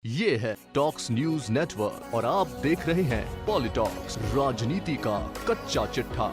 ये है talks news network और आप देख रहे हैं पॉलिटॉक्स, राजनीति का कच्चा चिट्ठा।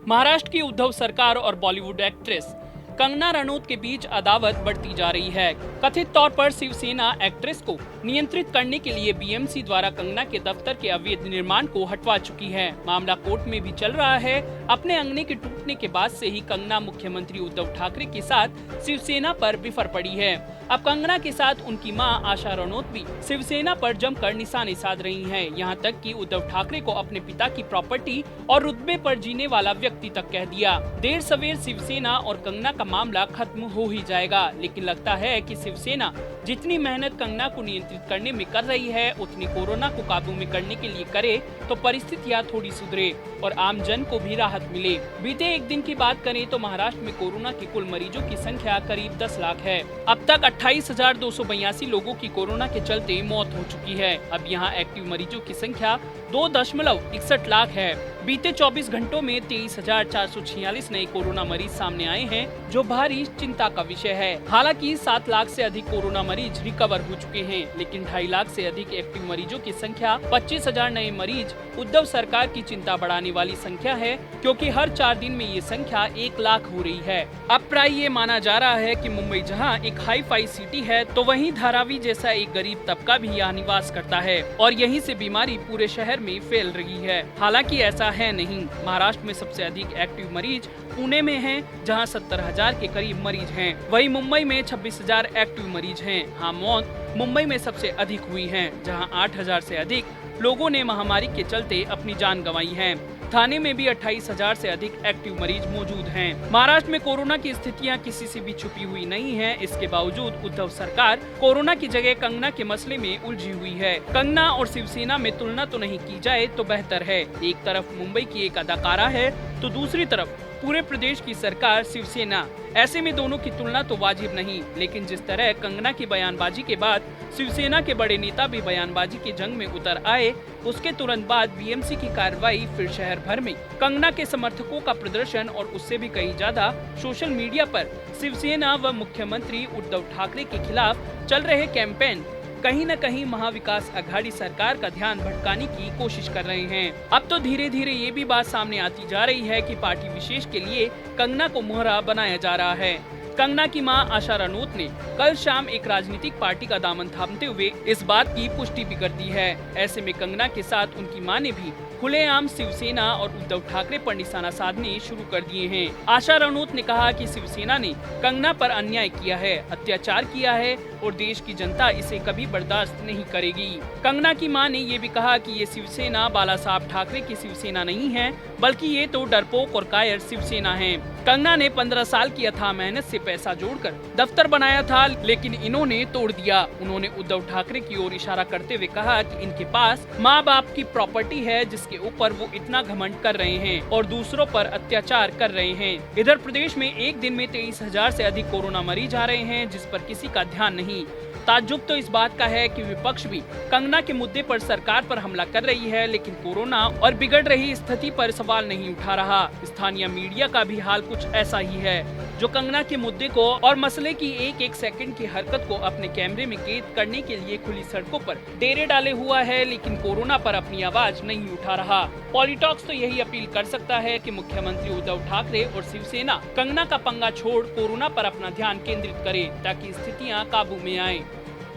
महाराष्ट्र की उद्धव सरकार और बॉलीवुड एक्ट्रेस कंगना रनौत के बीच अदावत बढ़ती जा रही है। कथित तौर पर शिवसेना एक्ट्रेस को नियंत्रित करने के लिए बीएमसी द्वारा कंगना के दफ्तर के अवैध निर्माण को हटवा चुकी है। मामला कोर्ट में भी चल रहा है। अपने अंगने के टूटने के बाद से ही कंगना मुख्यमंत्री उद्धव ठाकरे के साथ शिवसेना पर बिफर पड़ी है। अब कंगना के साथ उनकी मां आशा रनौत भी शिवसेना पर जमकर निशाने साध रही हैं। यहां तक कि उद्धव ठाकरे को अपने पिता की प्रॉपर्टी और रुतबे पर जीने वाला व्यक्ति तक कह दिया। देर सवेर शिवसेना और कंगना का मामला खत्म हो ही जाएगा, लेकिन लगता है कि शिवसेना जितनी मेहनत कंगना को नियंत्रित करने में कर रही है, उतनी कोरोना को काबू में करने के लिए करे तो परिस्थितियां थोड़ी सुधरे और आम जन को भी राहत मिले। बीते एक दिन की बात करें तो महाराष्ट्र में कोरोना के कुल मरीजों की संख्या करीब 10 लाख है। अब तक 28,282 लोगों की कोरोना के चलते मौत हो चुकी है। अब यहाँ एक्टिव मरीजों की संख्या 2.61 लाख है। बीते 24 घंटों में 23,446 नए कोरोना मरीज सामने आए हैं, जो भारी चिंता का विषय है। हालांकि 7 लाख से अधिक कोरोना मरीज रिकवर हो चुके हैं, लेकिन 2.5 लाख से अधिक एक्टिव मरीजों की संख्या 25,000 नए मरीज उद्धव सरकार की चिंता बढ़ाने वाली संख्या है, क्योंकि हर 4 दिन में ये संख्या 1 लाख हो रही है। अब प्राय ये माना जा रहा है कि मुंबई जहां एक हाई फाई सिटी है, तो वहीं धारावी जैसा एक गरीब तबका भी यहाँ निवास करता है और यहीं से बीमारी पूरे शहर में फैल रही है। हालांकि ऐसा है नहीं। महाराष्ट्र में सबसे अधिक एक्टिव मरीज पुणे में हैं, जहां 70,000 के करीब मरीज हैं। वहीं मुंबई में 26,000 एक्टिव मरीज हैं। हाँ, मौत मुंबई में सबसे अधिक हुई है, जहां 8,000 से अधिक लोगों ने महामारी के चलते अपनी जान गंवाई है। थाने में भी 28,000 से अधिक एक्टिव मरीज मौजूद हैं। महाराष्ट्र में कोरोना की स्थितियां किसी से भी छुपी हुई नहीं है। इसके बावजूद उद्धव सरकार कोरोना की जगह कंगना के मसले में उलझी हुई है। कंगना और शिवसेना में तुलना तो नहीं की जाए तो बेहतर है। एक तरफ मुंबई की एक अदाकारा है तो दूसरी तरफ पूरे प्रदेश की सरकार शिवसेना। ऐसे में दोनों की तुलना तो वाजिब नहीं, लेकिन जिस तरह कंगना की बयानबाजी के बाद शिवसेना के बड़े नेता भी बयानबाजी की जंग में उतर आए, उसके तुरंत बाद बीएमसी की कार्रवाई, फिर शहर भर में कंगना के समर्थकों का प्रदर्शन और उससे भी कहीं ज्यादा सोशल मीडिया पर शिवसेना व मुख्यमंत्री उद्धव ठाकरे के खिलाफ चल रहे कैंपेन कहीं न कहीं महाविकास आघाड़ी सरकार का ध्यान भटकाने की कोशिश कर रहे हैं। अब तो धीरे धीरे ये भी बात सामने आती जा रही है कि पार्टी विशेष के लिए कंगना को मोहरा बनाया जा रहा है। कंगना की मां आशा रनौत ने कल शाम एक राजनीतिक पार्टी का दामन थामते हुए इस बात की पुष्टि भी कर दी है। ऐसे में कंगना के साथ उनकी मां ने भी खुलेआम शिवसेना और उद्धव ठाकरे पर निशाना साधने शुरू कर दिए हैं। आशा रनौत ने कहा कि शिवसेना ने कंगना पर अन्याय किया है, अत्याचार किया है और देश की जनता इसे कभी बर्दाश्त नहीं करेगी। कंगना की मां ने ये भी कहा कि ये शिवसेना बाला साहब ठाकरे की शिवसेना नहीं है, बल्कि ये तो डरपोक और कायर शिवसेना है। कंगना ने 15 साल की अथाह मेहनत से पैसा जोड़कर दफ्तर बनाया था, लेकिन इन्होंने तोड़ दिया। उन्होंने उद्धव ठाकरे की ओर इशारा करते हुए कहा कि इनके पास माँ बाप की प्रॉपर्टी है, जिसके ऊपर वो इतना घमंड कर रहे हैं और दूसरों पर अत्याचार कर रहे हैं। इधर प्रदेश में एक दिन में 23,000 से अधिक कोरोना मरीज आ रहे हैं, जिस पर किसी का ध्यान नहीं। ताज्जुब तो इस बात का है कि विपक्ष भी कंगना के मुद्दे पर सरकार पर हमला कर रही है, लेकिन कोरोना और बिगड़ रही स्थिति पर सवाल नहीं उठा रहा। स्थानीय मीडिया का भी हाल कुछ ऐसा ही है, जो कंगना के मुद्दे को और मसले की एक एक सेकंड की हरकत को अपने कैमरे में कैद करने के लिए खुली सड़कों पर डेरे डाले हुआ है, लेकिन कोरोना पर अपनी आवाज नहीं उठा रहा। पॉलिटॉक्स तो यही अपील कर सकता है कि मुख्यमंत्री उद्धव ठाकरे और शिवसेना कंगना का पंगा छोड़ कोरोना पर अपना ध्यान केंद्रित करे, ताकि स्थितियां काबू में आए।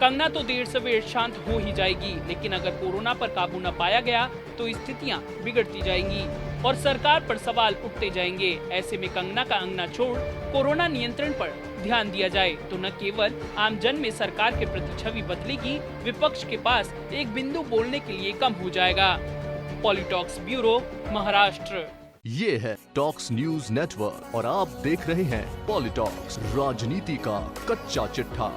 कंगना तो देर सवेर शांत हो ही जाएगी, लेकिन अगर कोरोना पर काबू न पाया गया तो स्थितियां बिगड़ती जाएंगी और सरकार पर सवाल उठते जाएंगे। ऐसे में कंगना का अंगना छोड़ कोरोना नियंत्रण पर ध्यान दिया जाए तो न केवल आम जन में सरकार के प्रति छवि बदलेगी, विपक्ष के पास एक बिंदु बोलने के लिए कम हो जाएगा। पॉलिटॉक्स ब्यूरो, महाराष्ट्र। ये है टॉक्स न्यूज नेटवर्क और आप देख रहे हैं पॉलिटॉक्स, राजनीति का कच्चा चिट्ठा।